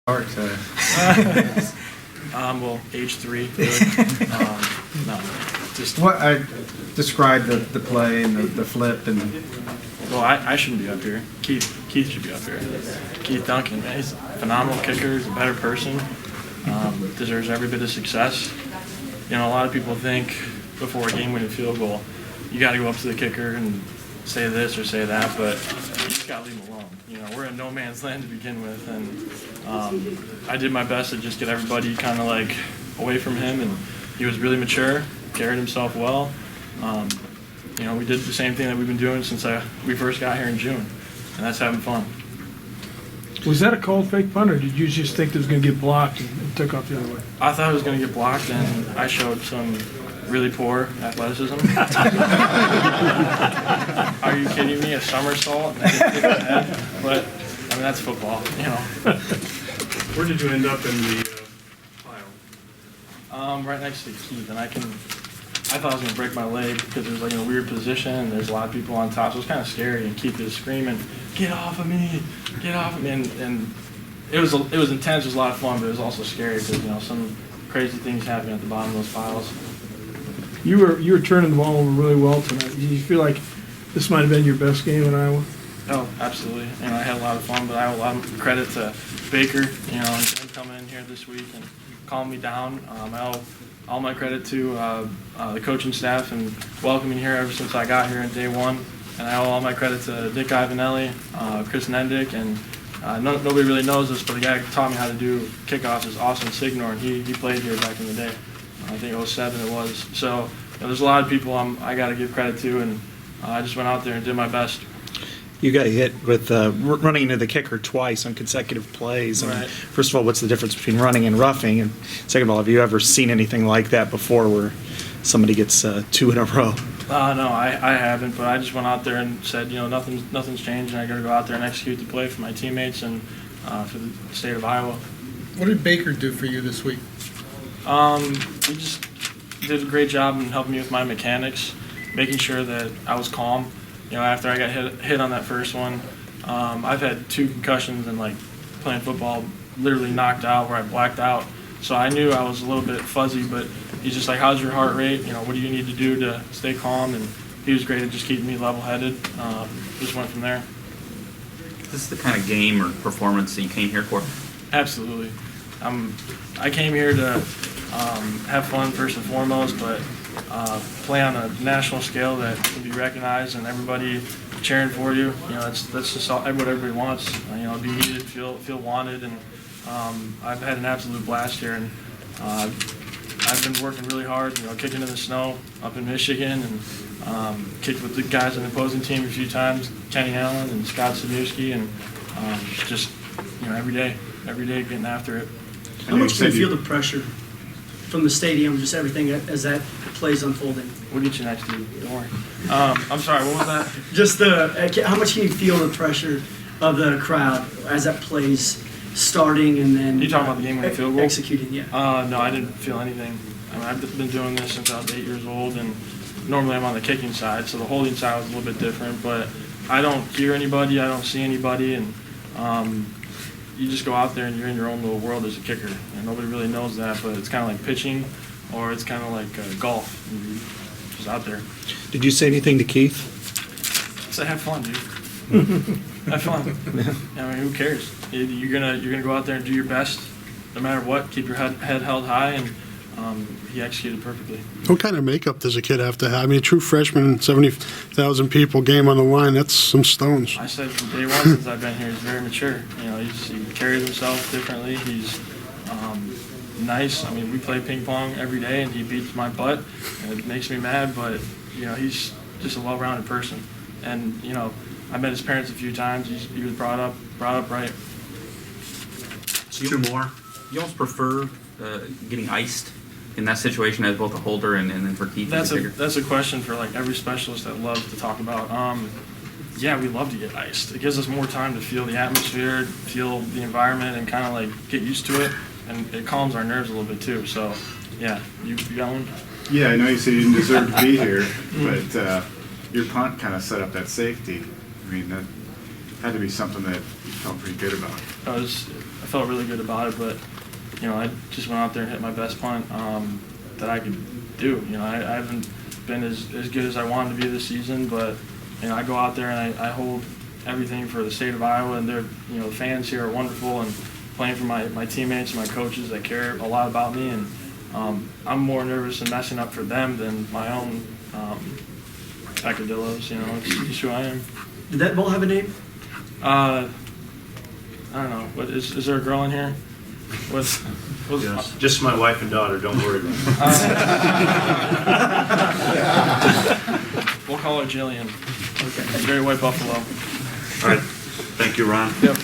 Well, age 3. No, just. What I described the play and the flip and. Well, I shouldn't be up here. Keith should be up here. Keith Duncan, man, he's a phenomenal kicker. He's a better person. Deserves every bit of success. You know, a lot of people think before a game-winning field goal, you got to go up to the kicker and say this or say that, but you just got to leave him alone. You know, we're in no man's land to begin with, and I did my best to just get everybody kind of like away from him, and he was really mature, carried himself well. You know, we did the same thing that we've been doing since we first got here in June, and that's having fun. Was that a cold fake punt, or did you just think it was going to get blocked and took off the other way? I thought it was going to get blocked, and I showed some really poor athleticism. Are you kidding me? A somersault and I didn't hit my head? But, I mean, that's football, you know. Where did you end up in the pile? Right next to Keith, and I thought I was going to break my leg because it was like in a weird position, and there's a lot of people on top, so it was kind of scary, and Keith is screaming, "Get off of me! Get off of me!" And it was intense, it was a lot of fun, but it was also scary because, you know, some crazy things happening at the bottom of those piles. You were turning the ball over really well tonight. Did you feel like this might have been your best game in Iowa? Oh, absolutely. You know, I had a lot of fun, but I owe a lot of credit to Baker, you know, and him coming in here this week and calming me down. I owe all my credit to the coaching staff and welcoming here ever since I got here on day one. And I owe all my credit to Dick Ivanelli, Chris Nendick, and nobody really knows this, but the guy who taught me how to do kickoffs is Austin Signor, and he played here back in the day. I think 07 it was. So, you know, there's a lot of people I got to give credit to, and I just went out there and did my best. You got hit with running into the kicker twice on consecutive plays. I mean, Right. first of all, what's the difference between running and roughing? And second of all, have you ever seen anything like that before where somebody gets 2 in a row? No, I haven't, but I just went out there and said, you know, nothing's changed, and I got to go out there and execute the play for my teammates and for the state of Iowa. What did Baker do for you this week? He just did a great job in helping me with my mechanics, making sure that I was calm. You know, after I got hit on that first one, I've had 2 concussions and, like, playing football, literally knocked out where I blacked out. So I knew I was a little bit fuzzy, but he's just like, how's your heart rate? You know, what do you need to do to stay calm? And he was great at just keeping me level-headed. Just went from there. Is this the kind of game or performance that you came here for? Absolutely. I came here to have fun first and foremost, but play on a national scale that can be recognized and everybody cheering for you. You know, that's just what everybody wants. You know, be needed, feel wanted, and I've had an absolute blast here. And I've been working really hard. You know, kicking in the snow up in Michigan, and kicked with the guys on the opposing team a few times, Kenny Allen and Scott Sabuski, and just, you know, every day getting after it. How much can you feel the pressure from the stadium, just everything as that plays unfolding? We'll get you next to you. Don't worry. I'm sorry, what was that? Just how much can you feel the pressure of the crowd as that plays starting and then You talking about the game-winning field goal? executing? Yeah. No, I didn't feel anything. I mean, I've been doing this since I was 8 years old, and normally I'm on the kicking side, so the holding side was a little bit different. But I don't hear anybody, I don't see anybody, and you just go out there and you're in your own little world as a kicker. And nobody really knows that, but it's kind of like pitching, or it's kind of like golf. You're just out there. Did you say anything to Keith? So have fun, dude. Have fun. I mean, who cares? You're gonna go out there and do your best, no matter what. Keep your head held high, and he executed perfectly. What kind of makeup does a kid have to have? I mean, a true freshman, 70,000 people, game on the line, that's some stones. I said from day one since I've been here, he's very mature. You know, he carries himself differently. He's nice. I mean, we play ping pong every day, and he beats my butt, and it makes me mad. But you know, he's just a well-rounded person. And you know, I met his parents a few times. He was brought up right. Two more. You almost prefer getting iced in that situation as both a holder and then for Keith as a kicker? That's a question for like every specialist that loves to talk about. Yeah, we love to get iced. It gives us more time to feel the atmosphere, feel the environment, and kind of like get used to it. And it calms our nerves a little bit too. So, yeah, you got one? Yeah, I know you said you didn't deserve to be here, but your punt kind of set up that safety. I mean, Had to be something that you felt pretty good about. I felt really good about it, but I just went out there and hit my best punt that I could do. I haven't been as good as I wanted to be this season, but I go out there and I hold everything for the state of Iowa, and they're the fans here are wonderful, and playing for my teammates and my coaches that care a lot about me, and I'm more nervous and messing up for them than my own peccadillos. It's just who I am. Did that ball have a name? I don't know. What is there a girl in here? What's Yes, just my wife and daughter, don't worry about it. We'll call her Jillian. Okay. Great White Buffalo. All right, thank you, Ron. Yep.